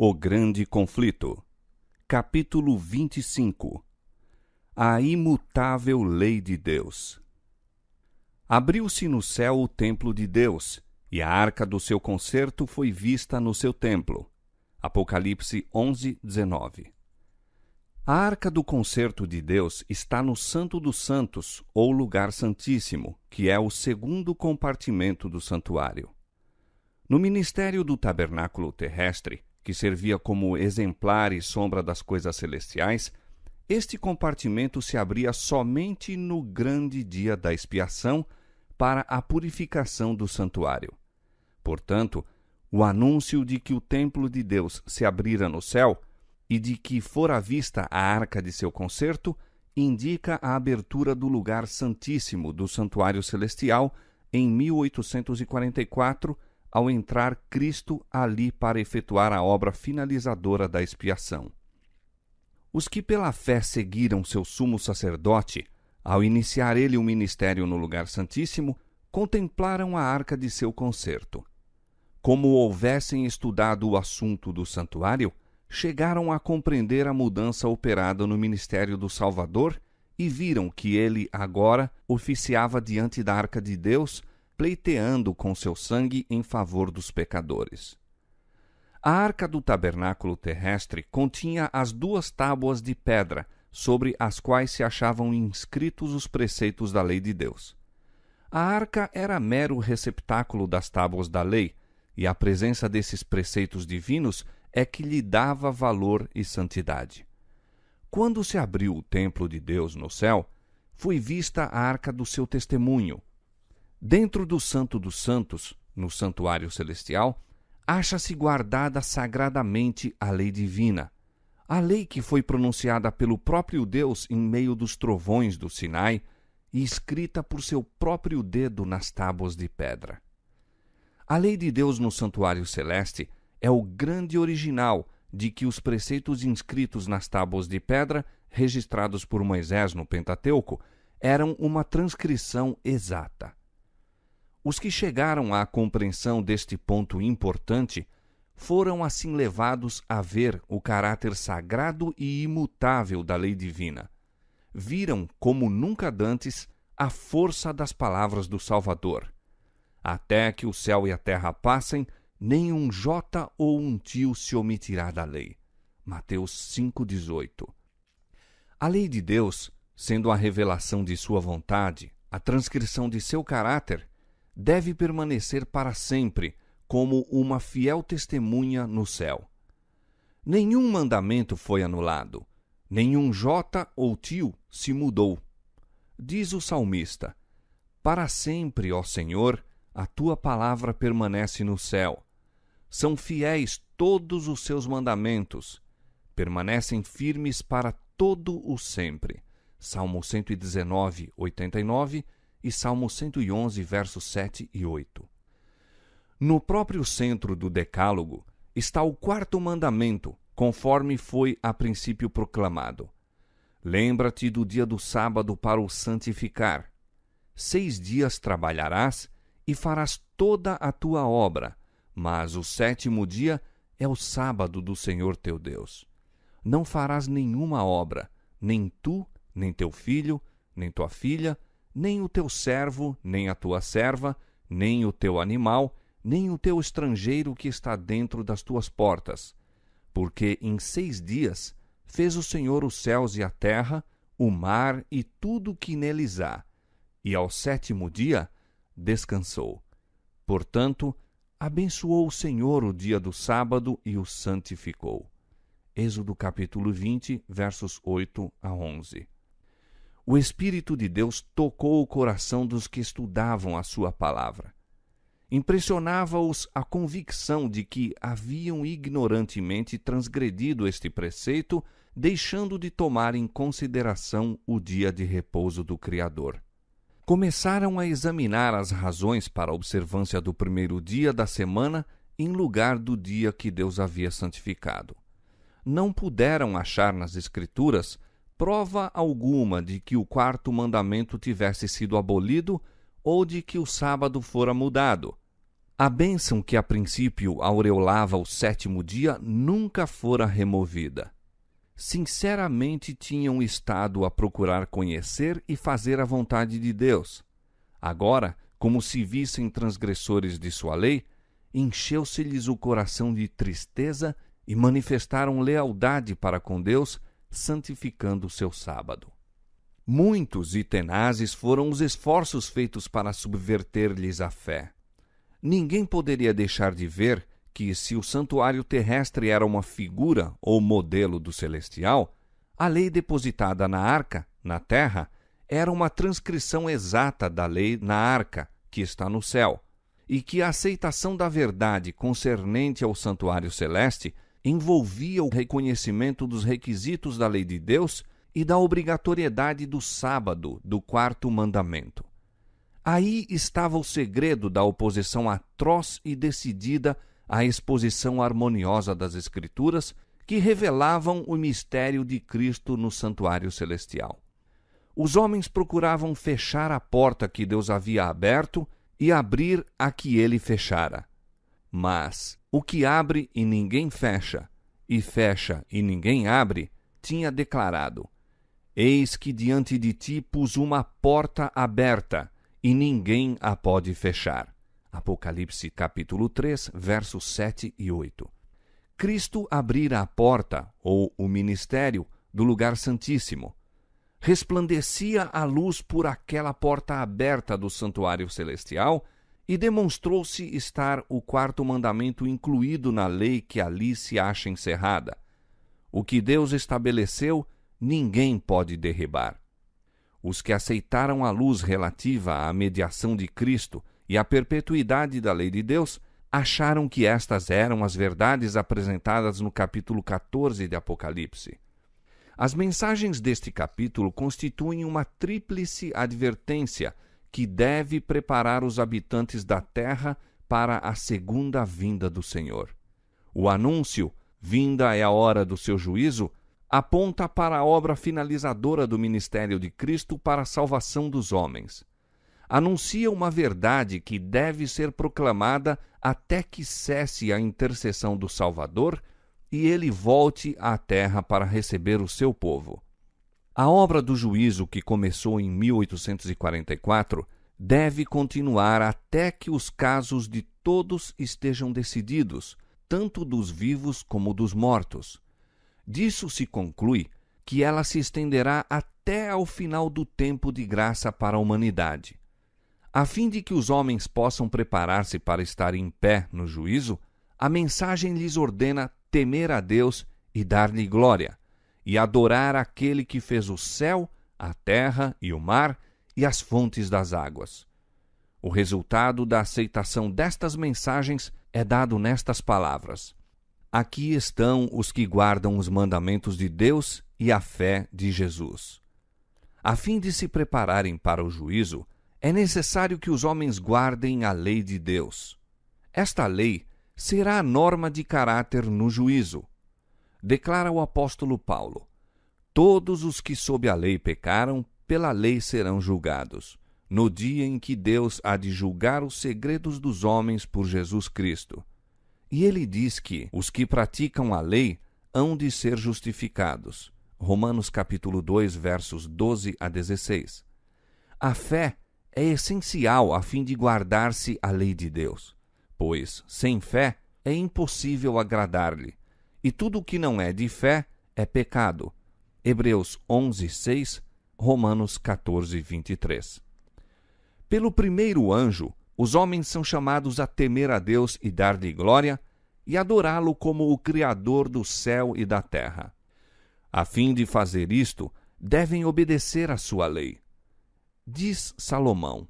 O Grande Conflito. Capítulo 25. A imutável lei de Deus. Abriu-se no céu o templo de Deus, e a arca do seu concerto foi vista no seu templo. Apocalipse 11:19. A arca do concerto de Deus está no Santo dos Santos, ou lugar santíssimo, que é o segundo compartimento do santuário. No ministério do tabernáculo terrestre, que servia como exemplar e sombra das coisas celestiais, este compartimento se abria somente no grande dia da expiação para a purificação do santuário. Portanto, o anúncio de que o templo de Deus se abrira no céu e de que fora vista a arca de seu concerto indica a abertura do lugar santíssimo do santuário celestial em 1844, ao entrar Cristo ali para efetuar a obra finalizadora da expiação. Os que pela fé seguiram seu sumo sacerdote, ao iniciar ele o ministério no lugar santíssimo, contemplaram a arca de seu concerto. Como houvessem estudado o assunto do santuário, chegaram a compreender a mudança operada no ministério do Salvador e viram que ele agora oficiava diante da arca de Deus, pleiteando com seu sangue em favor dos pecadores. A arca do tabernáculo terrestre continha as 2 tábuas de pedra, sobre as quais se achavam inscritos os preceitos da lei de Deus. A arca era mero receptáculo das tábuas da lei, e a presença desses preceitos divinos é que lhe dava valor e santidade. Quando se abriu o templo de Deus no céu, foi vista a arca do seu testemunho. Dentro do Santo dos Santos, no santuário celestial, acha-se guardada sagradamente a lei divina, a lei que foi pronunciada pelo próprio Deus em meio dos trovões do Sinai e escrita por seu próprio dedo nas tábuas de pedra. A lei de Deus no santuário celeste é o grande original de que os preceitos inscritos nas tábuas de pedra, registrados por Moisés no Pentateuco, eram uma transcrição exata. Os que chegaram à compreensão deste ponto importante foram assim levados a ver o caráter sagrado e imutável da lei divina. Viram, como nunca dantes, a força das palavras do Salvador. Até que o céu e a terra passem, nem um jota ou um tio se omitirá da lei. Mateus 5,18. A lei de Deus, sendo a revelação de sua vontade, a transcrição de seu caráter, deve permanecer para sempre como uma fiel testemunha no céu. Nenhum mandamento foi anulado, nenhum jota ou tio se mudou. Diz o salmista: para sempre, ó Senhor, a tua palavra permanece no céu. São fiéis todos os seus mandamentos, permanecem firmes para todo o sempre. Salmo 119, 89 e Salmo 111, versos 7 e 8. No próprio centro do Decálogo está o 4º mandamento, conforme foi a princípio proclamado. Lembra-te do dia do sábado para o santificar. 6 dias trabalharás e farás toda a tua obra, mas o 7º dia é o sábado do Senhor teu Deus. Não farás nenhuma obra, nem tu, nem teu filho, nem tua filha, nem o teu servo, nem a tua serva, nem o teu animal, nem o teu estrangeiro que está dentro das tuas portas. Porque em 6 dias fez o Senhor os céus e a terra, o mar e tudo que neles há, e ao 7º dia descansou. Portanto, abençoou o Senhor o dia do sábado e o santificou. Êxodo capítulo 20, versos 8 a 11. O Espírito de Deus tocou o coração dos que estudavam a sua palavra. Impressionava-os a convicção de que haviam ignorantemente transgredido este preceito, deixando de tomar em consideração o dia de repouso do Criador. Começaram a examinar as razões para a observância do 1º dia da semana em lugar do dia que Deus havia santificado. Não puderam achar nas Escrituras prova alguma de que o 4º mandamento tivesse sido abolido ou de que o sábado fora mudado. A bênção que a princípio aureolava o sétimo dia nunca fora removida. Sinceramente tinham estado a procurar conhecer e fazer a vontade de Deus. Agora, como se vissem transgressores de sua lei, encheu-se-lhes o coração de tristeza e manifestaram lealdade para com Deus, santificando o seu sábado. Muitos e tenazes foram os esforços feitos para subverter-lhes a fé. Ninguém poderia deixar de ver que, se o santuário terrestre era uma figura ou modelo do celestial, a lei depositada na arca, na terra, era uma transcrição exata da lei na arca, que está no céu, e que a aceitação da verdade concernente ao santuário celeste envolvia o reconhecimento dos requisitos da lei de Deus e da obrigatoriedade do sábado, do quarto mandamento. Aí estava o segredo da oposição atroz e decidida à exposição harmoniosa das Escrituras, que revelavam o mistério de Cristo no santuário celestial. Os homens procuravam fechar a porta que Deus havia aberto e abrir a que ele fechara. Mas o que abre e ninguém fecha, e fecha e ninguém abre, tinha declarado: Eis que diante de ti pus uma porta aberta, e ninguém a pode fechar. Apocalipse capítulo 3, versos 7 e 8. Cristo abrira a porta, ou o ministério, do lugar santíssimo. Resplandecia a luz por aquela porta aberta do santuário celestial e demonstrou-se estar o quarto mandamento incluído na lei que ali se acha encerrada. O que Deus estabeleceu, ninguém pode derribar. Os que aceitaram a luz relativa à mediação de Cristo e à perpetuidade da lei de Deus acharam que estas eram as verdades apresentadas no capítulo 14 de Apocalipse. As mensagens deste capítulo constituem uma tríplice advertência que deve preparar os habitantes da terra para a segunda vinda do Senhor. O anúncio, vinda é a hora do seu juízo, aponta para a obra finalizadora do ministério de Cristo para a salvação dos homens. Anuncia uma verdade que deve ser proclamada até que cesse a intercessão do Salvador e ele volte à terra para receber o seu povo. A obra do juízo, que começou em 1844, deve continuar até que os casos de todos estejam decididos, tanto dos vivos como dos mortos. Disso se conclui que ela se estenderá até ao final do tempo de graça para a humanidade. A fim de que os homens possam preparar-se para estar em pé no juízo, a mensagem lhes ordena temer a Deus e dar-lhe glória, e adorar aquele que fez o céu, a terra e o mar e as fontes das águas. O resultado da aceitação destas mensagens é dado nestas palavras: Aqui estão os que guardam os mandamentos de Deus e a fé de Jesus. A fim de se prepararem para o juízo, é necessário que os homens guardem a lei de Deus. Esta lei será a norma de caráter no juízo. Declara o apóstolo Paulo: Todos os que sob a lei pecaram, pela lei serão julgados, no dia em que Deus há de julgar os segredos dos homens por Jesus Cristo. E ele diz que os que praticam a lei hão de ser justificados. Romanos capítulo 2, versos 12 a 16. A fé é essencial a fim de guardar-se a lei de Deus, pois, sem fé, é impossível agradar-lhe, e tudo o que não é de fé é pecado. Hebreus 11, 6, Romanos 14, 23. Pelo primeiro anjo, os homens são chamados a temer a Deus e dar-lhe glória, e adorá-lo como o Criador do céu e da terra. A fim de fazer isto, devem obedecer à sua lei. Diz Salomão: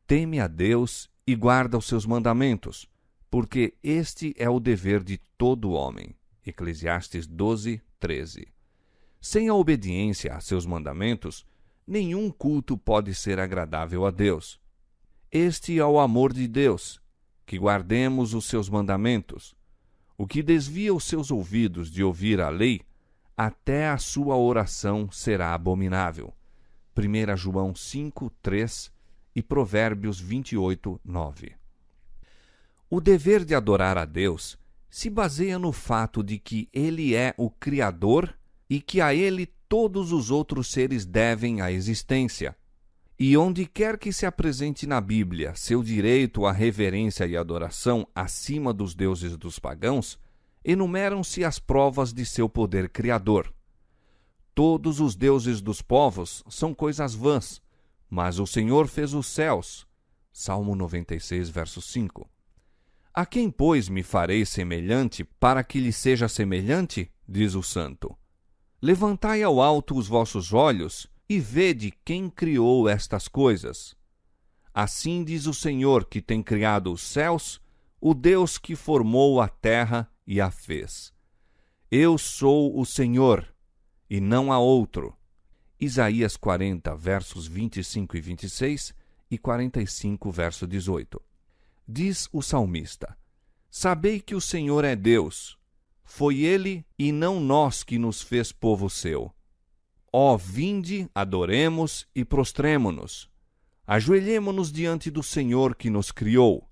Teme a Deus e guarda os seus mandamentos, porque este é o dever de todo homem. Eclesiastes 12, 13. Sem a obediência a seus mandamentos, nenhum culto pode ser agradável a Deus. Este é o amor de Deus, que guardemos os seus mandamentos. O que desvia os seus ouvidos de ouvir a lei, até a sua oração será abominável. 1 João 5, 3 e Provérbios 28, 9. O dever de adorar a Deus se baseia no fato de que Ele é o Criador e que a Ele todos os outros seres devem a existência. E onde quer que se apresente na Bíblia seu direito à reverência e adoração acima dos deuses dos pagãos, enumeram-se as provas de seu poder criador. Todos os deuses dos povos são coisas vãs, mas o Senhor fez os céus. Salmo 96, verso 5. A quem, pois, me farei semelhante para que lhe seja semelhante? Diz o santo. Levantai ao alto os vossos olhos e vede quem criou estas coisas. Assim diz o Senhor que tem criado os céus, o Deus que formou a terra e a fez. Eu sou o Senhor, e não há outro. Isaías 40, versos 25 e 26 e 45, verso 18. Diz o salmista: Sabei que o Senhor é Deus. Foi Ele e não nós que nos fez povo seu. Ó, vinde, adoremos e prostremo-nos. Ajoelhemo-nos diante do Senhor que nos criou.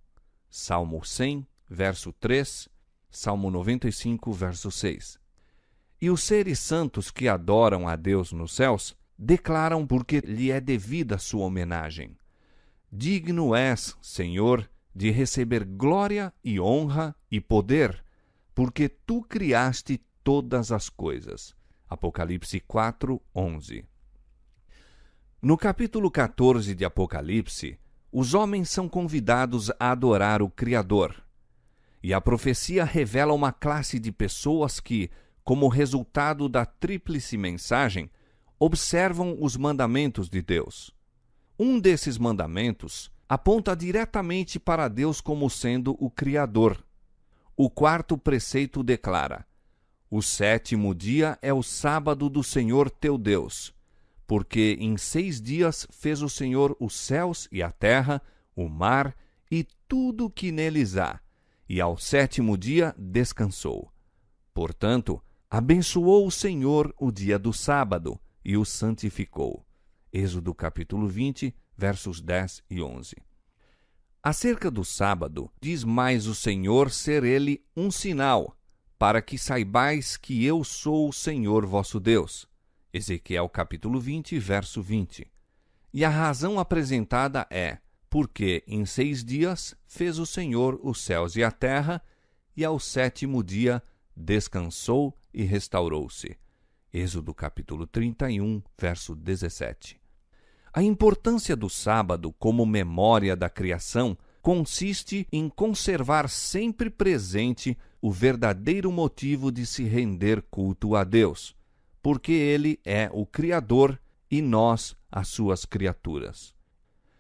Salmo 100, verso 3, Salmo 95, verso 6. E os seres santos que adoram a Deus nos céus declaram porque lhe é devida sua homenagem. Digno és, Senhor, de receber glória e honra e poder, porque tu criaste todas as coisas. Apocalipse 4, 11. No capítulo 14 de Apocalipse, os homens são convidados a adorar o Criador. E a profecia revela uma classe de pessoas que, como resultado da tríplice mensagem, observam os mandamentos de Deus. Um desses mandamentos aponta diretamente para Deus como sendo o Criador. O quarto preceito declara: O sétimo dia é o sábado do Senhor teu Deus, porque em 6 dias fez o Senhor os céus e a terra, o mar e tudo que neles há, e ao sétimo dia descansou. Portanto, abençoou o Senhor o dia do sábado e o santificou. Êxodo capítulo 20, versos 10 e 11. Acerca do sábado, diz mais o Senhor ser ele um sinal, para que saibais que eu sou o Senhor vosso Deus. Ezequiel capítulo 20, verso 20. E a razão apresentada é: porque em 6 dias fez o Senhor os céus e a terra, e ao sétimo dia descansou e restaurou-se. Êxodo capítulo 31, verso 17. A importância do sábado como memória da criação consiste em conservar sempre presente o verdadeiro motivo de se render culto a Deus, porque Ele é o Criador e nós as suas criaturas.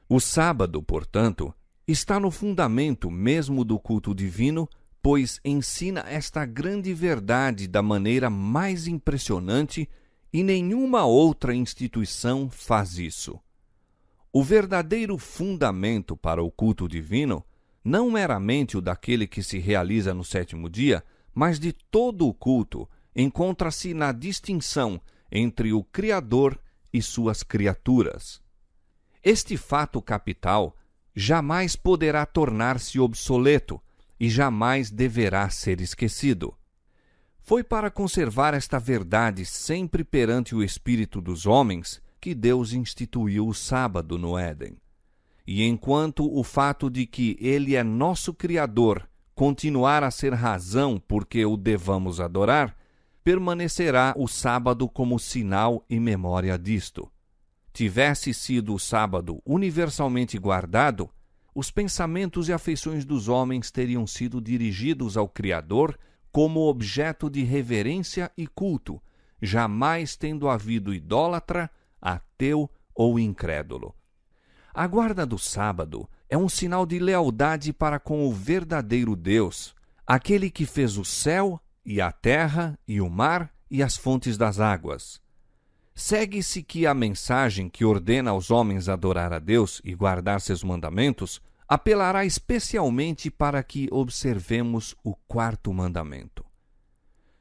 O sábado, portanto, está no fundamento mesmo do culto divino, pois ensina esta grande verdade da maneira mais impressionante e nenhuma outra instituição faz isso. O verdadeiro fundamento para o culto divino, não meramente o daquele que se realiza no sétimo dia, mas de todo o culto, encontra-se na distinção entre o Criador e suas criaturas. Este fato capital jamais poderá tornar-se obsoleto e jamais deverá ser esquecido. Foi para conservar esta verdade sempre perante o espírito dos homens que Deus instituiu o sábado no Éden. E enquanto o fato de que Ele é nosso Criador continuar a ser razão por que o devamos adorar, permanecerá o sábado como sinal e memória disto. Tivesse sido o sábado universalmente guardado, os pensamentos e afeições dos homens teriam sido dirigidos ao Criador como objeto de reverência e culto, jamais tendo havido idólatra, ateu ou incrédulo. A guarda do sábado é um sinal de lealdade para com o verdadeiro Deus, aquele que fez o céu e a terra e o mar e as fontes das águas. Segue-se que a mensagem que ordena aos homens adorar a Deus e guardar seus mandamentos apelará especialmente para que observemos o quarto mandamento.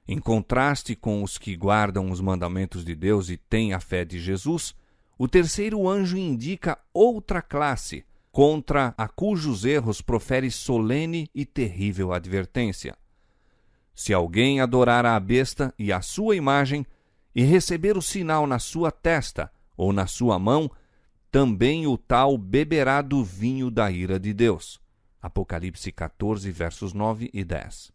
Em contraste com os que guardam os mandamentos de Deus e têm a fé de Jesus, o terceiro anjo indica outra classe, contra a cujos erros profere solene e terrível advertência. Se alguém adorar a besta e a sua imagem, e receber o sinal na sua testa ou na sua mão, também o tal beberá do vinho da ira de Deus. Apocalipse 14, versos 9 e 10.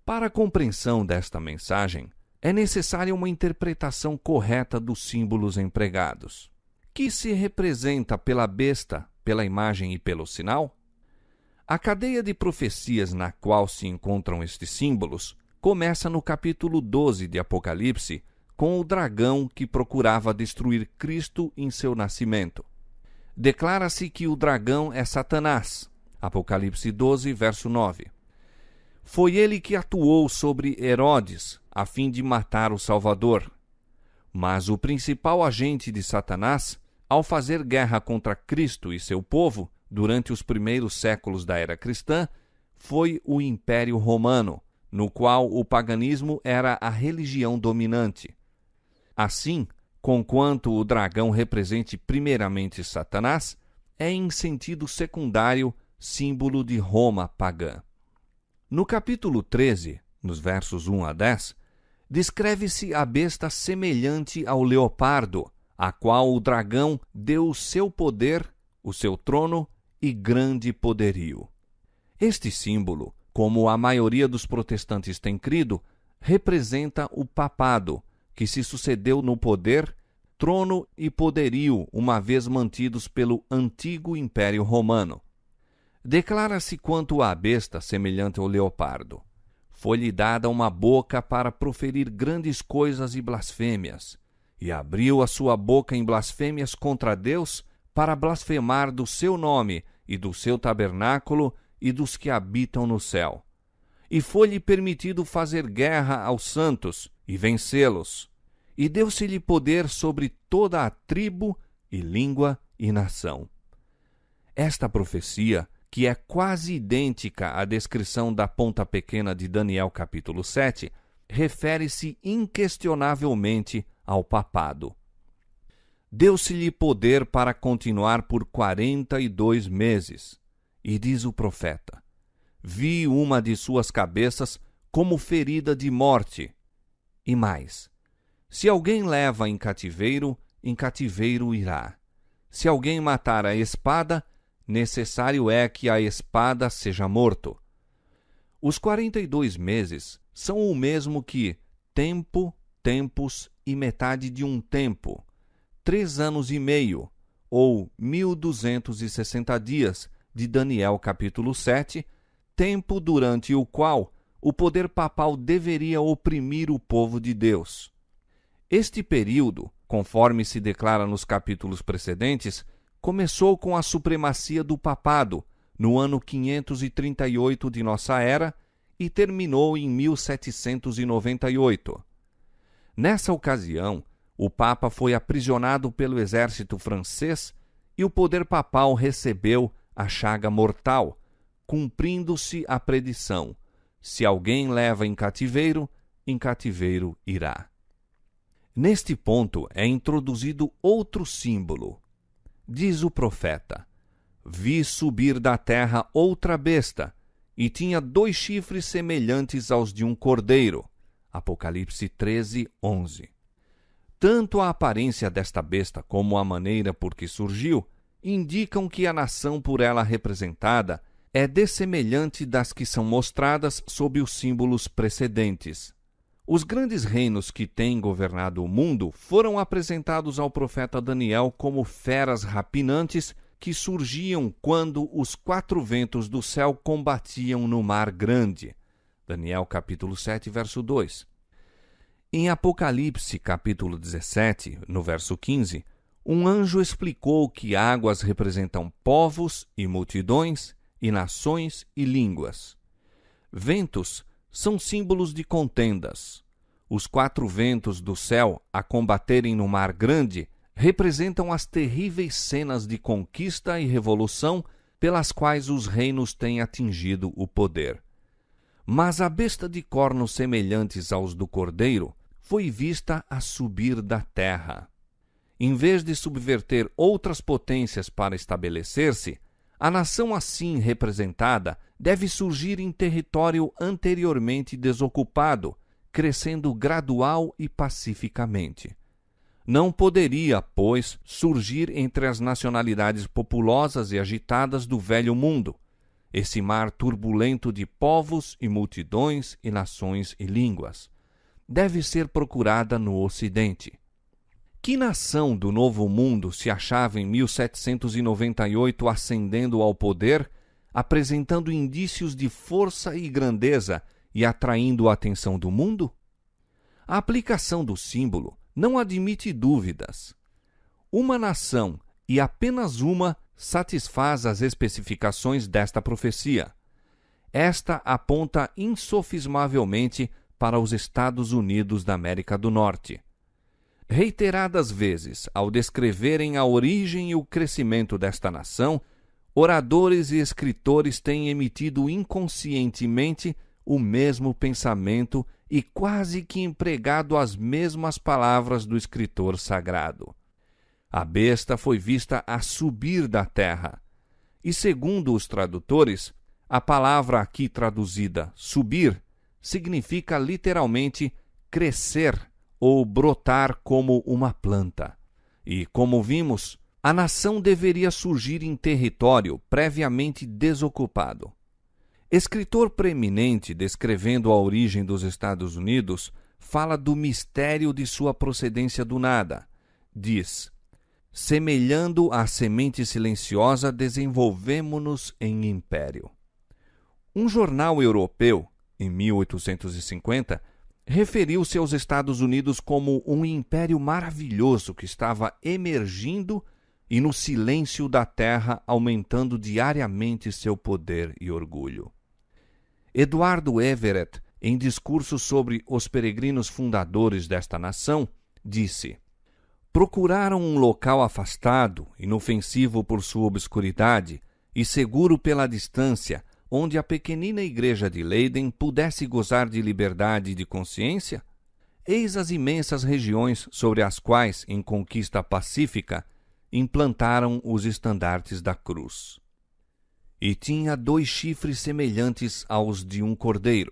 Para a compreensão desta mensagem, é necessária uma interpretação correta dos símbolos empregados. Que se representa pela besta, pela imagem e pelo sinal? A cadeia de profecias na qual se encontram estes símbolos começa no capítulo 12 de Apocalipse, com o dragão que procurava destruir Cristo em seu nascimento. Declara-se que o dragão é Satanás. Apocalipse 12, verso 9. Foi ele que atuou sobre Herodes, a fim de matar o Salvador. Mas o principal agente de Satanás, ao fazer guerra contra Cristo e seu povo, durante os primeiros séculos da era cristã, foi o Império Romano, no qual o paganismo era a religião dominante. Assim, conquanto o dragão represente primeiramente Satanás, é em sentido secundário símbolo de Roma pagã. No capítulo 13, nos versos 1 a 10, descreve-se a besta semelhante ao leopardo, a qual o dragão deu o seu poder, o seu trono e grande poderio. Este símbolo, como a maioria dos protestantes tem crido, representa o papado, que se sucedeu no poder, trono e poderio, uma vez mantidos pelo antigo Império Romano. Declara-se quanto à besta semelhante ao leopardo. Foi-lhe dada uma boca para proferir grandes coisas e blasfêmias, e abriu a sua boca em blasfêmias contra Deus, para blasfemar do seu nome e do seu tabernáculo e dos que habitam no céu. E foi-lhe permitido fazer guerra aos santos e vencê-los, e deu-se-lhe poder sobre toda a tribo e língua e nação. Esta profecia, que é quase idêntica à descrição da ponta pequena de Daniel capítulo 7, refere-se inquestionavelmente ao papado. Deu-se-lhe poder para continuar por 42 meses. E diz o profeta: vi uma de suas cabeças como ferida de morte. E mais, se alguém leva em cativeiro irá. Se alguém matar a espada, necessário é que a espada seja morto. Os 42 meses são o mesmo que tempo, tempos e metade de um tempo, 3 anos e meio, ou 1260 dias, de Daniel capítulo 7, tempo durante o qual o poder papal deveria oprimir o povo de Deus. Este período, conforme se declara nos capítulos precedentes, começou com a supremacia do papado, no ano 538 de nossa era, e terminou em 1798. Nessa ocasião, o Papa foi aprisionado pelo exército francês e o poder papal recebeu a chaga mortal, cumprindo-se a predição: se alguém leva em cativeiro irá. Neste ponto é introduzido outro símbolo. Diz o profeta: vi subir da terra outra besta, e tinha 2 chifres semelhantes aos de um cordeiro. Apocalipse 13, 11. Tanto a aparência desta besta como a maneira por que surgiu indicam que a nação por ela representada é dessemelhante das que são mostradas sob os símbolos precedentes. Os grandes reinos que têm governado o mundo foram apresentados ao profeta Daniel como feras rapinantes que surgiam quando os 4 ventos do céu combatiam no mar grande. Daniel capítulo 7, verso 2. Em Apocalipse capítulo 17, no verso 15, um anjo explicou que águas representam povos e multidões e nações e línguas. Ventos são símbolos de contendas. Os 4 ventos do céu a combaterem no mar grande representam as terríveis cenas de conquista e revolução pelas quais os reinos têm atingido o poder. Mas a besta de cornos semelhantes aos do cordeiro foi vista a subir da terra. Em vez de subverter outras potências para estabelecer-se, A nação assim representada deve surgir em território anteriormente desocupado, crescendo gradual e pacificamente. Não poderia, pois, surgir entre as nacionalidades populosas e agitadas do velho mundo, esse mar turbulento de povos e multidões e nações e línguas. Deve ser procurada no Ocidente. Que nação do Novo Mundo se achava em 1798 ascendendo ao poder, apresentando indícios de força e grandeza e atraindo a atenção do mundo? A aplicação do símbolo não admite dúvidas. Uma nação, e apenas uma, satisfaz as especificações desta profecia. Esta aponta insofismavelmente para os Estados Unidos da América do Norte. Reiteradas vezes, ao descreverem a origem e o crescimento desta nação, oradores e escritores têm emitido inconscientemente o mesmo pensamento e quase que empregado as mesmas palavras do escritor sagrado. A besta foi vista a subir da terra. E segundo os tradutores, a palavra aqui traduzida subir significa literalmente crescer ou brotar como uma planta. E, como vimos, a nação deveria surgir em território previamente desocupado. Escritor preeminente descrevendo a origem dos Estados Unidos fala do mistério de sua procedência do nada. Diz: semelhando à semente silenciosa, desenvolvemo-nos em império. Um jornal europeu, em 1850, referiu-se aos Estados Unidos como um império maravilhoso que estava emergindo e no silêncio da terra aumentando diariamente seu poder e orgulho. Eduardo Everett, em discurso sobre os peregrinos fundadores desta nação, disse: procuraram um local afastado, inofensivo por sua obscuridade e seguro pela distância, onde a pequenina igreja de Leiden pudesse gozar de liberdade de consciência? Eis as imensas regiões sobre as quais, em conquista pacífica, implantaram os estandartes da cruz. E tinha 2 chifres semelhantes aos de um cordeiro.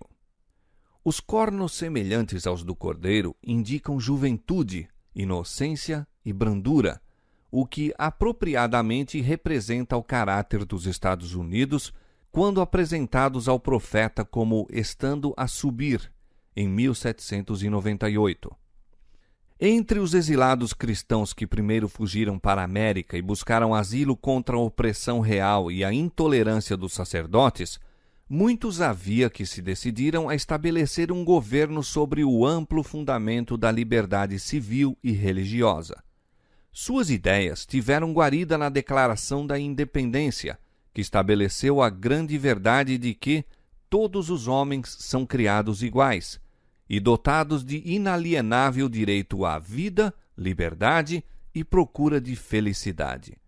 Os cornos semelhantes aos do cordeiro indicam juventude, inocência e brandura, o que apropriadamente representa o caráter dos Estados Unidos quando apresentados ao profeta como estando a subir, em 1798. Entre os exilados cristãos que primeiro fugiram para a América e buscaram asilo contra a opressão real e a intolerância dos sacerdotes, muitos havia que se decidiram a estabelecer um governo sobre o amplo fundamento da liberdade civil e religiosa. Suas ideias tiveram guarida na Declaração da Independência, que estabeleceu a grande verdade de que todos os homens são criados iguais e dotados de inalienável direito à vida, liberdade e procura de felicidade.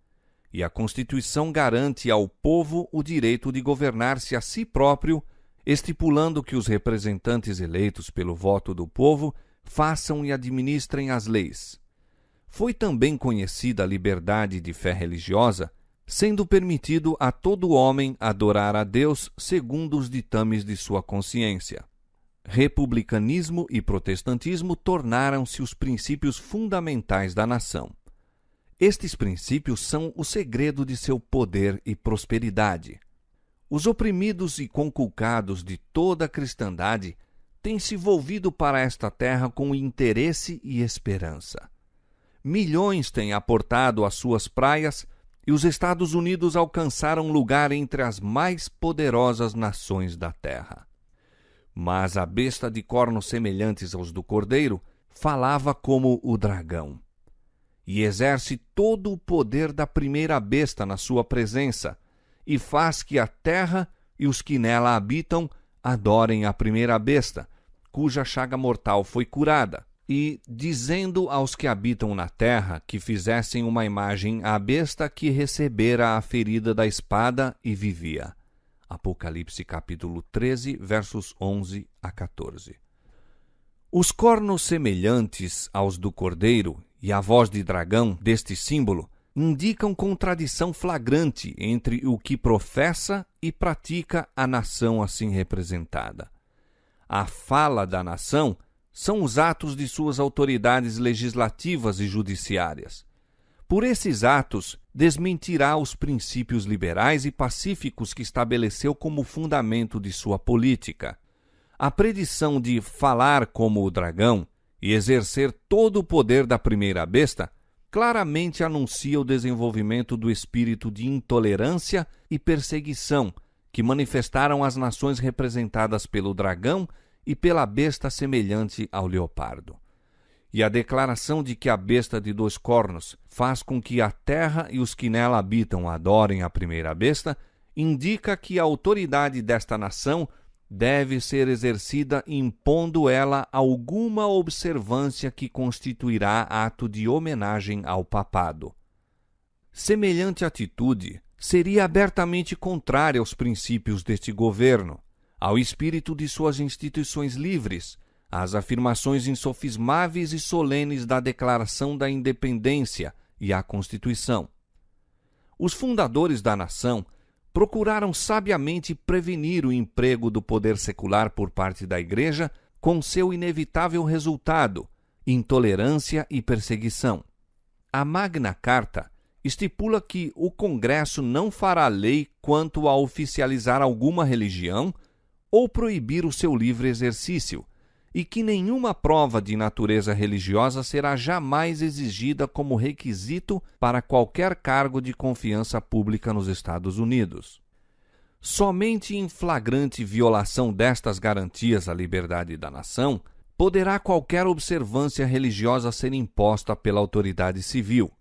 E a Constituição garante ao povo o direito de governar-se a si próprio, estipulando que os representantes eleitos pelo voto do povo façam e administrem as leis. Foi também conhecida a liberdade de fé religiosa, sendo permitido a todo homem adorar a Deus segundo os ditames de sua consciência. Republicanismo e protestantismo tornaram-se os princípios fundamentais da nação. Estes princípios são o segredo de seu poder e prosperidade. Os oprimidos e conculcados de toda a cristandade têm se volvido para esta terra com interesse e esperança. Milhões têm aportado às suas praias e os Estados Unidos alcançaram lugar entre as mais poderosas nações da terra. Mas a besta de cornos semelhantes aos do cordeiro falava como o dragão, e exerce todo o poder da primeira besta na sua presença, e faz que a terra e os que nela habitam adorem a primeira besta, cuja chaga mortal foi curada, e dizendo aos que habitam na terra que fizessem uma imagem à besta que recebera a ferida da espada e vivia. Apocalipse capítulo 13, versos 11 a 14. Os cornos semelhantes aos do cordeiro e a voz de dragão deste símbolo indicam contradição flagrante entre o que professa e pratica a nação assim representada. A fala da nação são os atos de suas autoridades legislativas e judiciárias. Por esses atos, desmentirá os princípios liberais e pacíficos que estabeleceu como fundamento de sua política. A predição de falar como o dragão e exercer todo o poder da primeira besta claramente anuncia o desenvolvimento do espírito de intolerância e perseguição que manifestaram as nações representadas pelo dragão e pela besta semelhante ao leopardo. E a declaração de que a besta de 2 cornos faz com que a terra e os que nela habitam adorem a primeira besta, indica que a autoridade desta nação deve ser exercida impondo ela alguma observância que constituirá ato de homenagem ao papado. Semelhante atitude seria abertamente contrária aos princípios deste governo, ao espírito de suas instituições livres, às afirmações insofismáveis e solenes da Declaração da Independência e à Constituição. Os fundadores da nação procuraram sabiamente prevenir o emprego do poder secular por parte da Igreja, com seu inevitável resultado, intolerância e perseguição. A Magna Carta estipula que o Congresso não fará lei quanto a oficializar alguma religião ou proibir o seu livre exercício, e que nenhuma prova de natureza religiosa será jamais exigida como requisito para qualquer cargo de confiança pública nos Estados Unidos. Somente em flagrante violação destas garantias à liberdade da nação poderá qualquer observância religiosa ser imposta pela autoridade civil.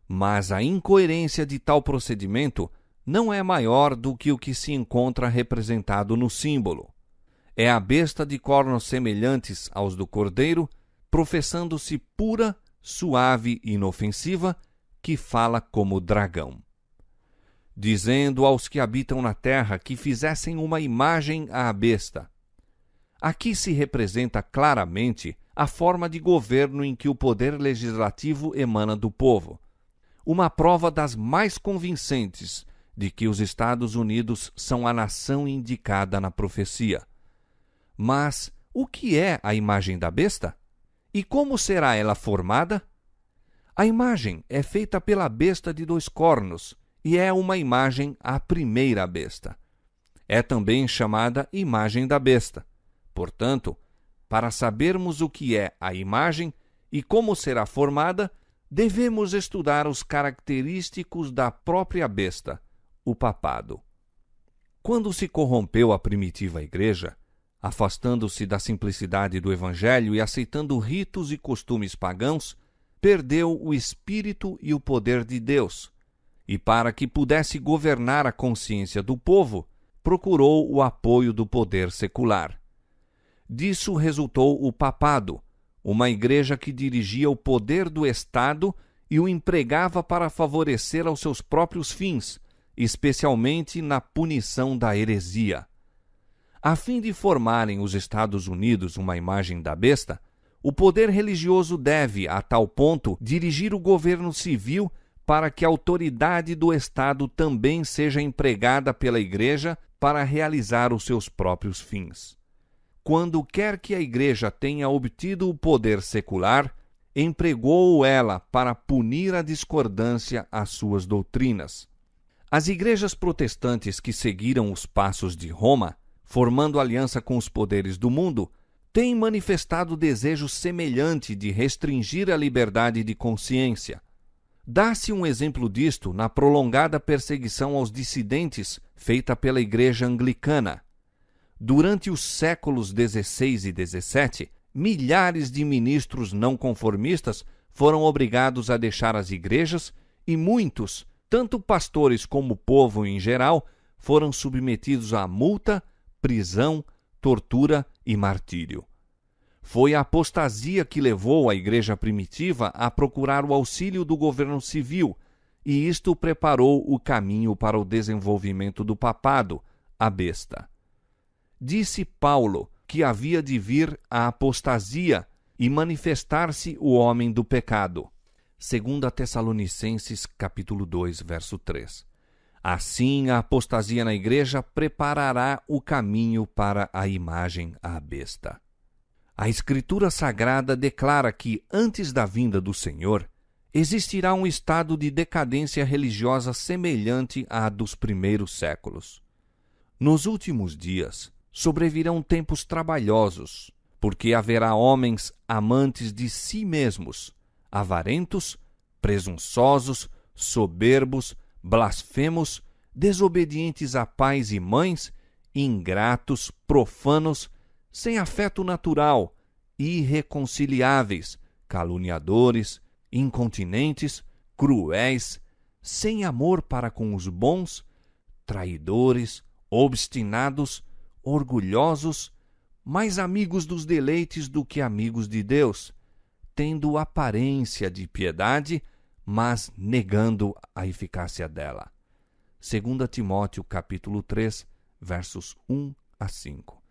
Mas a incoerência de tal procedimento não é maior do que o que se encontra representado no símbolo. É a besta de cornos semelhantes aos do cordeiro, professando-se pura, suave e inofensiva, que fala como dragão. Dizendo aos que habitam na terra que fizessem uma imagem à besta. Aqui se representa claramente a forma de governo em que o poder legislativo emana do povo. Uma prova das mais convincentes de que os Estados Unidos são a nação indicada na profecia. Mas o que é a imagem da besta? E como será ela formada? A imagem é feita pela besta de 2 cornos e é uma imagem à primeira besta. É também chamada imagem da besta. Portanto, para sabermos o que é a imagem e como será formada, devemos estudar os característicos da própria besta, o papado. Quando se corrompeu a primitiva igreja, afastando-se da simplicidade do Evangelho e aceitando ritos e costumes pagãos, perdeu o espírito e o poder de Deus, e para que pudesse governar a consciência do povo, procurou o apoio do poder secular. Disso resultou o papado, uma igreja que dirigia o poder do Estado e o empregava para favorecer aos seus próprios fins, especialmente na punição da heresia. A fim de formarem os Estados Unidos uma imagem da besta, o poder religioso deve, a tal ponto, dirigir o governo civil para que a autoridade do Estado também seja empregada pela Igreja para realizar os seus próprios fins. Quando quer que a Igreja tenha obtido o poder secular, empregou ela para punir a discordância às suas doutrinas. As igrejas protestantes que seguiram os passos de Roma, formando aliança com os poderes do mundo, têm manifestado desejo semelhante de restringir a liberdade de consciência. Dá-se um exemplo disto na prolongada perseguição aos dissidentes feita pela Igreja Anglicana. Durante os séculos XVI e XVII, milhares de ministros não conformistas foram obrigados a deixar as igrejas e muitos, tanto pastores como o povo em geral, foram submetidos a multa, prisão, tortura e martírio. Foi a apostasia que levou a igreja primitiva a procurar o auxílio do governo civil, e isto preparou o caminho para o desenvolvimento do papado, a besta. Disse Paulo que havia de vir a apostasia e manifestar-se o homem do pecado. 2 Tessalonicenses capítulo 2, verso 3. Assim, a apostasia na igreja preparará o caminho para a imagem à besta. A Escritura Sagrada declara que, antes da vinda do Senhor, existirá um estado de decadência religiosa semelhante à dos primeiros séculos. Nos últimos dias, sobrevirão tempos trabalhosos, porque haverá homens amantes de si mesmos, avarentos, presunçosos, soberbos, blasfemos, desobedientes a pais e mães, ingratos, profanos, sem afeto natural, irreconciliáveis, caluniadores, incontinentes, cruéis, sem amor para com os bons, traidores, obstinados, orgulhosos, mais amigos dos deleites do que amigos de Deus, tendo aparência de piedade, mas negando a eficácia dela. 2 Timóteo capítulo 3, versos 1 a 5.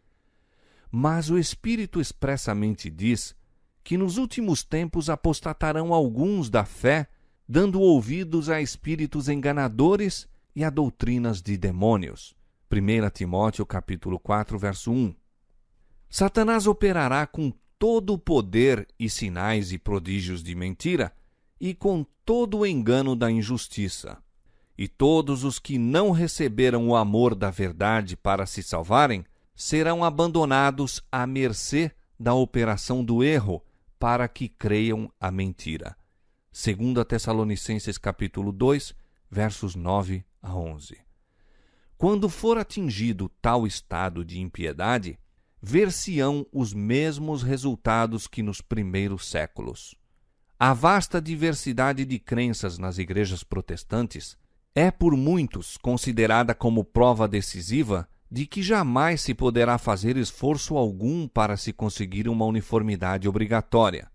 Mas o Espírito expressamente diz que nos últimos tempos apostatarão alguns da fé, dando ouvidos a espíritos enganadores e a doutrinas de demônios. 1 Timóteo capítulo 4, verso 1. Satanás operará com todo o poder e sinais e prodígios de mentira e com todo o engano da injustiça. E todos os que não receberam o amor da verdade para se salvarem serão abandonados à mercê da operação do erro, para que creiam a mentira. 2 Tessalonicenses capítulo 2, versos 9 a 11. Quando for atingido tal estado de impiedade, ver-se-ão os mesmos resultados que nos primeiros séculos. A vasta diversidade de crenças nas igrejas protestantes é por muitos considerada como prova decisiva de que jamais se poderá fazer esforço algum para se conseguir uma uniformidade obrigatória.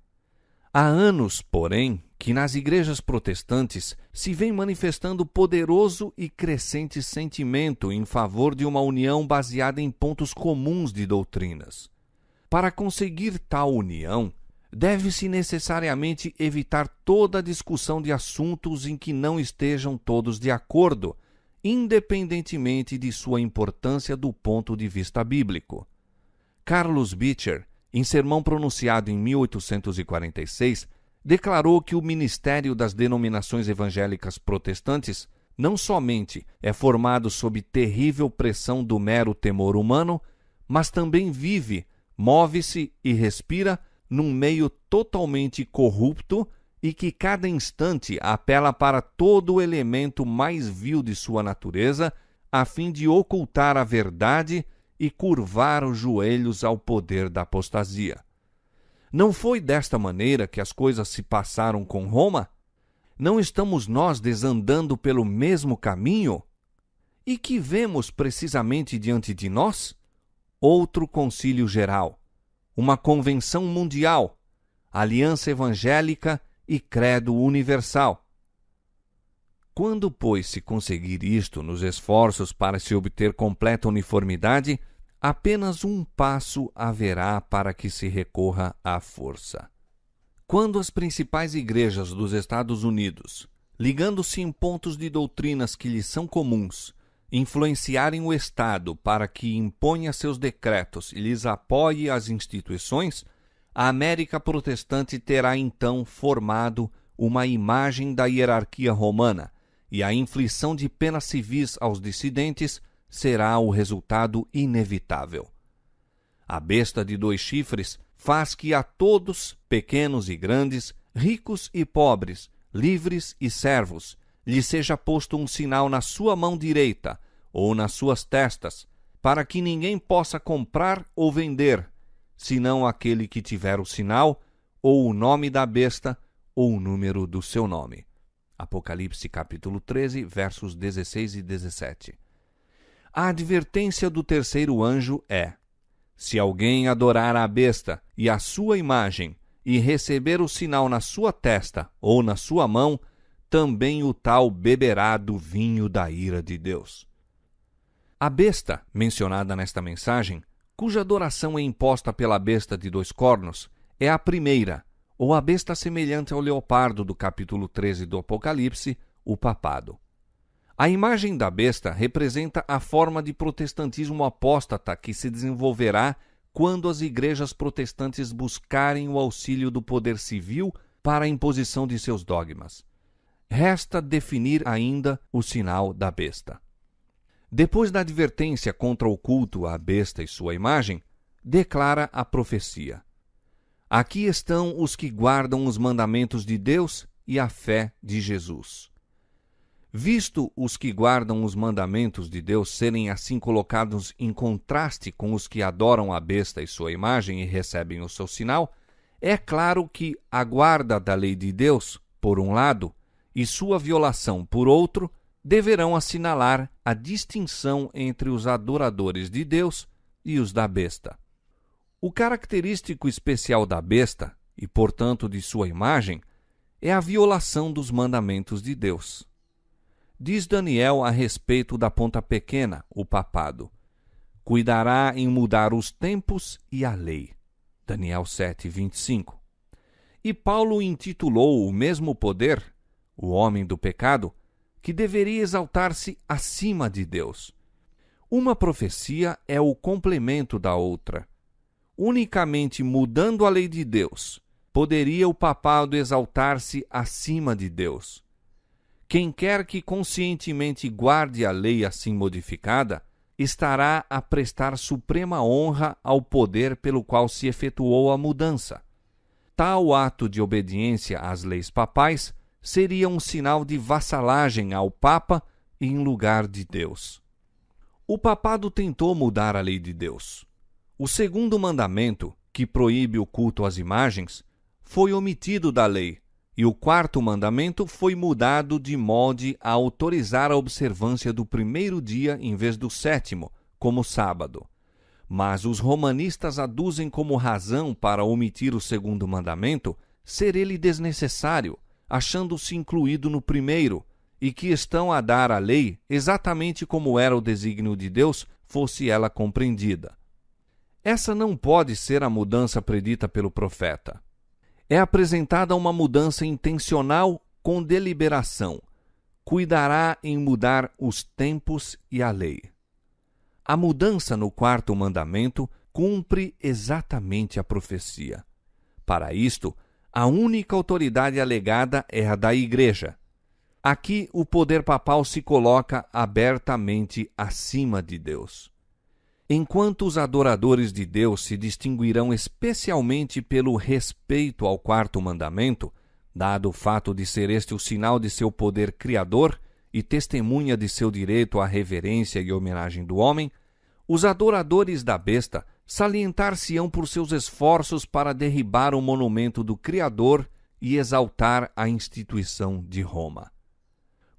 Há anos, porém, que nas igrejas protestantes se vem manifestando poderoso e crescente sentimento em favor de uma união baseada em pontos comuns de doutrinas. Para conseguir tal união, deve-se necessariamente evitar toda discussão de assuntos em que não estejam todos de acordo, independentemente de sua importância do ponto de vista bíblico. Carlos Beecher, em sermão pronunciado em 1846, declarou que o ministério das denominações evangélicas protestantes não somente é formado sob terrível pressão do mero temor humano, mas também vive, move-se e respira num meio totalmente corrupto e que cada instante apela para todo o elemento mais vil de sua natureza, a fim de ocultar a verdade e curvar os joelhos ao poder da apostasia. Não foi desta maneira que as coisas se passaram com Roma? Não estamos nós desandando pelo mesmo caminho? E que vemos precisamente diante de nós? Outro concílio geral, uma convenção mundial, aliança evangélica e credo universal. Quando, pois, se conseguir isto nos esforços para se obter completa uniformidade, apenas um passo haverá para que se recorra à força. Quando as principais igrejas dos Estados Unidos, ligando-se em pontos de doutrinas que lhes são comuns, influenciarem o Estado para que imponha seus decretos e lhes apoie as instituições, a América protestante terá então formado uma imagem da hierarquia romana, e a inflição de penas civis aos dissidentes será o resultado inevitável. A besta de 2 chifres faz que a todos, pequenos e grandes, ricos e pobres, livres e servos, lhe seja posto um sinal na sua mão direita ou nas suas testas, para que ninguém possa comprar ou vender, senão aquele que tiver o sinal, ou o nome da besta, ou o número do seu nome. Apocalipse capítulo 13, versos 16 e 17. A advertência do terceiro anjo é: se alguém adorar a besta e a sua imagem, e receber o sinal na sua testa ou na sua mão, também o tal beberá do vinho da ira de Deus. A besta, mencionada nesta mensagem, cuja adoração é imposta pela besta de 2 cornos, é a primeira, ou a besta semelhante ao leopardo do capítulo 13 do Apocalipse, o papado. A imagem da besta representa a forma de protestantismo apóstata que se desenvolverá quando as igrejas protestantes buscarem o auxílio do poder civil para a imposição de seus dogmas. Resta definir ainda o sinal da besta. Depois da advertência contra o culto à besta e sua imagem, declara a profecia: aqui estão os que guardam os mandamentos de Deus e a fé de Jesus. Visto os que guardam os mandamentos de Deus serem assim colocados em contraste com os que adoram a besta e sua imagem e recebem o seu sinal, é claro que a guarda da lei de Deus, por um lado, e sua violação, por outro, deverão assinalar a distinção entre os adoradores de Deus e os da besta. O característico especial da besta, e portanto de sua imagem, é a violação dos mandamentos de Deus. Diz Daniel a respeito da ponta pequena, o papado: cuidará em mudar os tempos e a lei. Daniel 7:25. E Paulo intitulou o mesmo poder, o homem do pecado, que deveria exaltar-se acima de Deus. Uma profecia é o complemento da outra. Unicamente mudando a lei de Deus, poderia o papado exaltar-se acima de Deus. Quem quer que conscientemente guarde a lei assim modificada, estará a prestar suprema honra ao poder pelo qual se efetuou a mudança. Tal ato de obediência às leis papais seria um sinal de vassalagem ao Papa em lugar de Deus. O papado tentou mudar a lei de Deus. O segundo mandamento, que proíbe o culto às imagens, foi omitido da lei, e o quarto mandamento foi mudado de molde a autorizar a observância do primeiro dia em vez do sétimo, como sábado. Mas os romanistas aduzem como razão para omitir o segundo mandamento ser ele desnecessário, achando-se incluído no primeiro, e que estão a dar à lei exatamente como era o desígnio de Deus, fosse ela compreendida. Essa não pode ser a mudança predita pelo profeta. É apresentada uma mudança intencional com deliberação. Cuidará em mudar os tempos e a lei. A mudança no quarto mandamento cumpre exatamente a profecia. Para isto, a única autoridade alegada é a da Igreja. Aqui o poder papal se coloca abertamente acima de Deus. Enquanto os adoradores de Deus se distinguirão especialmente pelo respeito ao quarto mandamento, dado o fato de ser este o sinal de seu poder criador e testemunha de seu direito à reverência e homenagem do homem, os adoradores da besta salientar-se-ão por seus esforços para derribar o monumento do Criador e exaltar a instituição de Roma.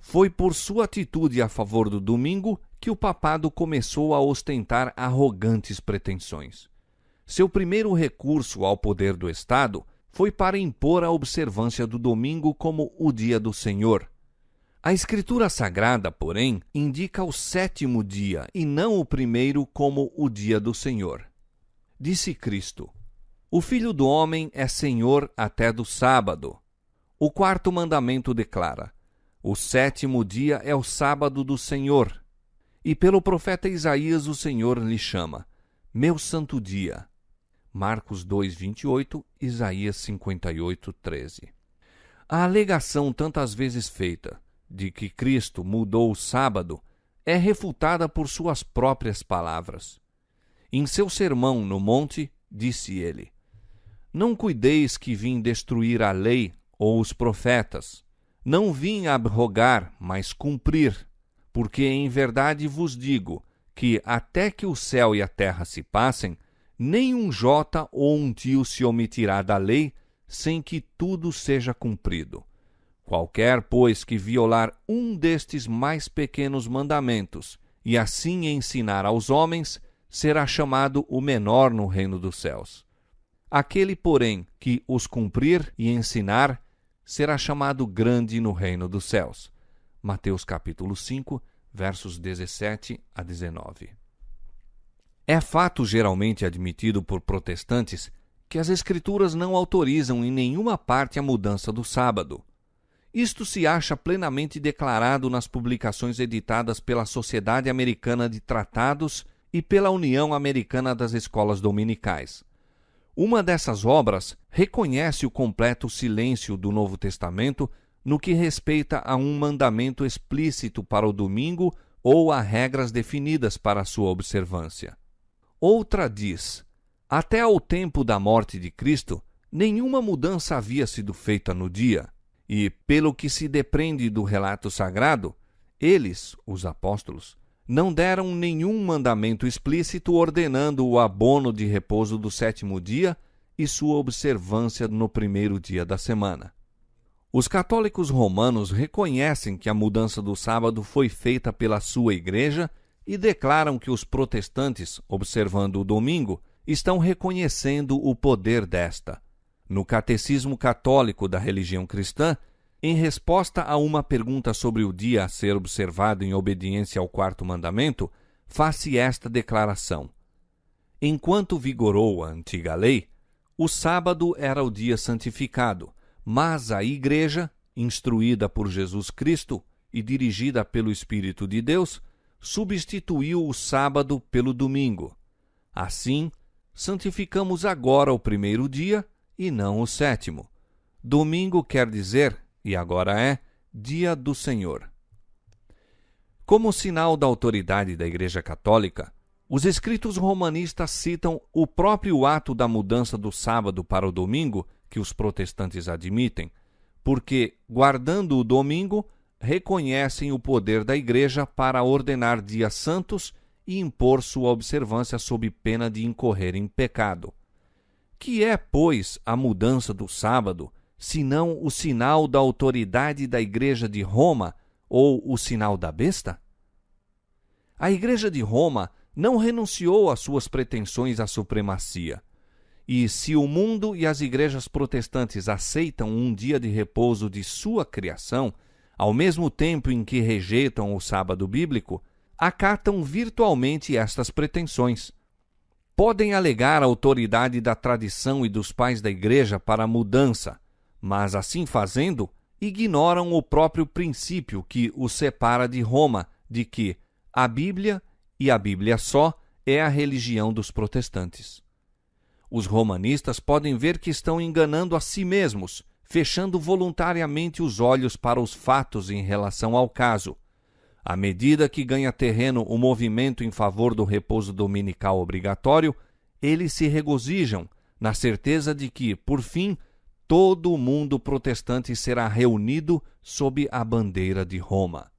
Foi por sua atitude a favor do domingo que o papado começou a ostentar arrogantes pretensões. Seu primeiro recurso ao poder do Estado foi para impor a observância do domingo como o dia do Senhor. A Escritura Sagrada, porém, indica o sétimo dia e não o primeiro como o dia do Senhor. Disse Cristo: o Filho do Homem é Senhor até do sábado. O quarto mandamento declara: o sétimo dia é o sábado do Senhor. E pelo profeta Isaías o Senhor lhe chama meu santo dia. Marcos 2:28, Isaías 58:13. A alegação tantas vezes feita de que Cristo mudou o sábado é refutada por suas próprias palavras. Em seu sermão no monte, disse ele: não cuideis que vim destruir a lei ou os profetas. Não vim abrogar, mas cumprir. Porque em verdade vos digo que até que o céu e a terra se passem, nem um jota ou um tio se omitirá da lei, sem que tudo seja cumprido. Qualquer, pois, que violar um destes mais pequenos mandamentos, e assim ensinar aos homens, será chamado o menor no reino dos céus. Aquele, porém, que os cumprir e ensinar, será chamado grande no reino dos céus. Mateus capítulo 5, versos 17 a 19. É fato geralmente admitido por protestantes que as Escrituras não autorizam em nenhuma parte a mudança do sábado. Isto se acha plenamente declarado nas publicações editadas pela Sociedade Americana de Tratados e pela União Americana das Escolas Dominicais. Uma dessas obras reconhece o completo silêncio do Novo Testamento no que respeita a um mandamento explícito para o domingo ou a regras definidas para sua observância. Outra diz: até ao tempo da morte de Cristo, nenhuma mudança havia sido feita no dia, e, pelo que se depreende do relato sagrado, eles, os apóstolos, não deram nenhum mandamento explícito ordenando o abono de repouso do sétimo dia e sua observância no primeiro dia da semana. Os católicos romanos reconhecem que a mudança do sábado foi feita pela sua igreja e declaram que os protestantes, observando o domingo, estão reconhecendo o poder desta. No Catecismo Católico da Religião Cristã, em resposta a uma pergunta sobre o dia a ser observado em obediência ao quarto mandamento, faz-se esta declaração: enquanto vigorou a antiga lei, o sábado era o dia santificado, mas a Igreja, instruída por Jesus Cristo e dirigida pelo Espírito de Deus, substituiu o sábado pelo domingo. Assim, santificamos agora o primeiro dia e não o sétimo. Domingo quer dizer, e agora é, dia do Senhor. Como sinal da autoridade da Igreja Católica, os escritos romanistas citam o próprio ato da mudança do sábado para o domingo que os protestantes admitem, porque, guardando o domingo, reconhecem o poder da Igreja para ordenar dias santos e impor sua observância sob pena de incorrer em pecado. Que é, pois, a mudança do sábado, senão o sinal da autoridade da Igreja de Roma ou o sinal da besta? A Igreja de Roma não renunciou às suas pretensões à supremacia. E se o mundo e as igrejas protestantes aceitam um dia de repouso de sua criação, ao mesmo tempo em que rejeitam o sábado bíblico, acatam virtualmente estas pretensões. Podem alegar a autoridade da tradição e dos pais da igreja para a mudança, mas assim fazendo, ignoram o próprio princípio que os separa de Roma, de que a Bíblia, e a Bíblia só, é a religião dos protestantes. Os romanistas podem ver que estão enganando a si mesmos, fechando voluntariamente os olhos para os fatos em relação ao caso. À medida que ganha terreno o movimento em favor do repouso dominical obrigatório, eles se regozijam, na certeza de que, por fim, todo o mundo protestante será reunido sob a bandeira de Roma.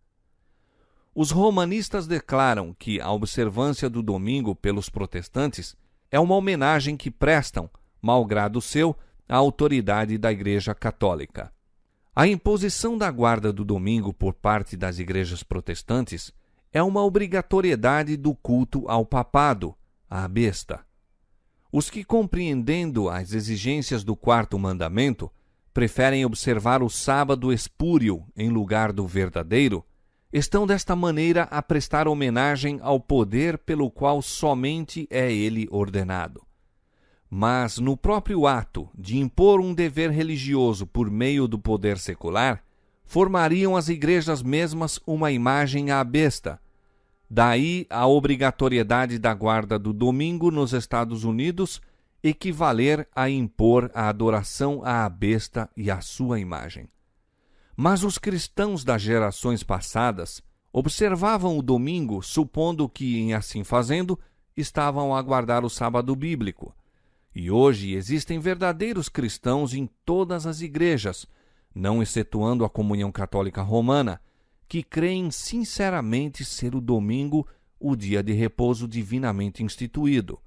Os romanistas declaram que a observância do domingo pelos protestantes é uma homenagem que prestam, malgrado seu, à autoridade da Igreja Católica. A imposição da guarda do domingo por parte das igrejas protestantes é uma obrigatoriedade do culto ao papado, à besta. Os que, compreendendo as exigências do quarto mandamento, preferem observar o sábado espúrio em lugar do verdadeiro, estão desta maneira a prestar homenagem ao poder pelo qual somente é ele ordenado. Mas no próprio ato de impor um dever religioso por meio do poder secular, formariam as igrejas mesmas uma imagem à besta. Daí a obrigatoriedade da guarda do domingo nos Estados Unidos equivaler a impor a adoração à besta e à sua imagem. Mas os cristãos das gerações passadas observavam o domingo supondo que, em assim fazendo, estavam a guardar o sábado bíblico. E hoje existem verdadeiros cristãos em todas as igrejas, não excetuando a comunhão católica romana, que creem sinceramente ser o domingo o dia de repouso divinamente instituído.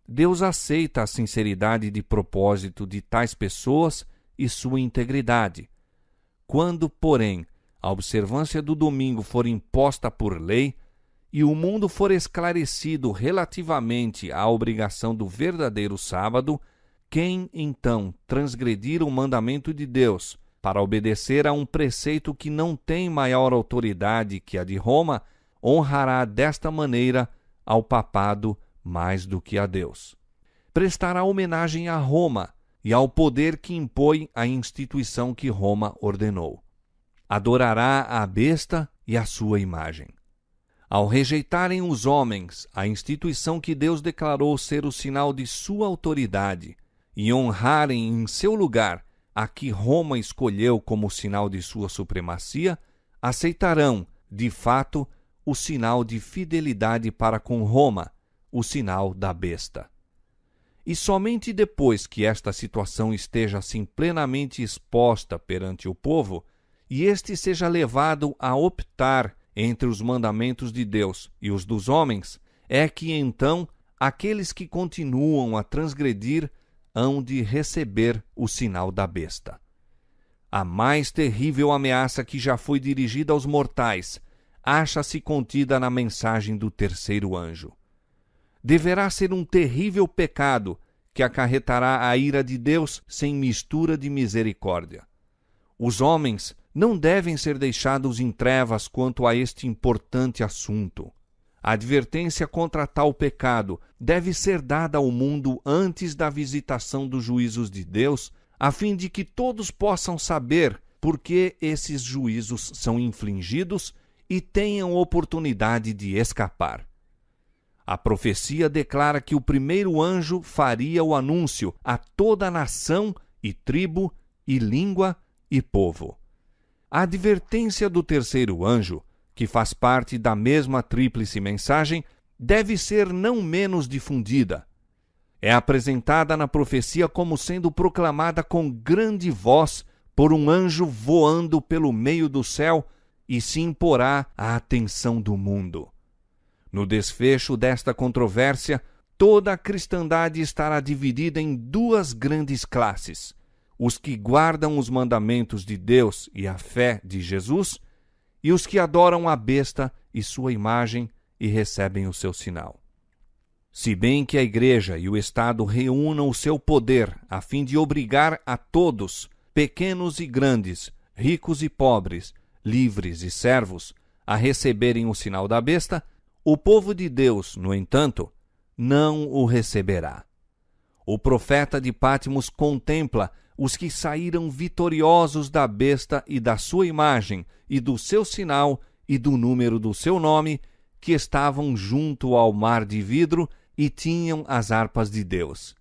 Deus aceita a sinceridade de propósito de tais pessoas e sua integridade. Quando, porém, a observância do domingo for imposta por lei e o mundo for esclarecido relativamente à obrigação do verdadeiro sábado, quem, então, transgredir o mandamento de Deus para obedecer a um preceito que não tem maior autoridade que a de Roma, honrará desta maneira ao papado mais do que a Deus. prestará homenagem a Roma e ao poder que impõe a instituição que Roma ordenou. Adorará a besta e a sua imagem. Ao rejeitarem os homens a instituição que Deus declarou ser o sinal de sua autoridade e honrarem em seu lugar a que Roma escolheu como sinal de sua supremacia, aceitarão, de fato, o sinal de fidelidade para com Roma, o sinal da besta. E somente depois que esta situação esteja assim plenamente exposta perante o povo, e este seja levado a optar entre os mandamentos de Deus e os dos homens, é que então aqueles que continuam a transgredir hão de receber o sinal da besta. A mais terrível ameaça que já foi dirigida aos mortais acha-se contida na mensagem do terceiro anjo. Deverá ser um terrível pecado que acarretará a ira de Deus sem mistura de misericórdia. Os homens não devem ser deixados em trevas quanto a este importante assunto. A advertência contra tal pecado deve ser dada ao mundo antes da visitação dos juízos de Deus, a fim de que todos possam saber por que esses juízos são infligidos e tenham oportunidade de escapar. A profecia declara que o primeiro anjo faria o anúncio a toda a nação e tribo e língua e povo. A advertência do terceiro anjo, que faz parte da mesma tríplice mensagem, deve ser não menos difundida. É apresentada na profecia como sendo proclamada com grande voz por um anjo voando pelo meio do céu e se imporá à atenção do mundo. No desfecho desta controvérsia, toda a cristandade estará dividida em duas grandes classes: os que guardam os mandamentos de Deus e a fé de Jesus, e os que adoram a besta e sua imagem e recebem o seu sinal. Se bem que a Igreja e o Estado reúnam o seu poder a fim de obrigar a todos, pequenos e grandes, ricos e pobres, livres e servos, a receberem o sinal da besta, o povo de Deus, no entanto, não o receberá. O profeta de Patmos contempla os que saíram vitoriosos da besta e da sua imagem, e do seu sinal e do número do seu nome, que estavam junto ao mar de vidro e tinham as harpas de Deus,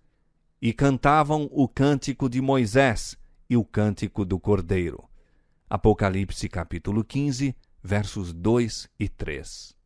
e cantavam o cântico de Moisés e o cântico do Cordeiro. Apocalipse capítulo 15, versos 2 e 3.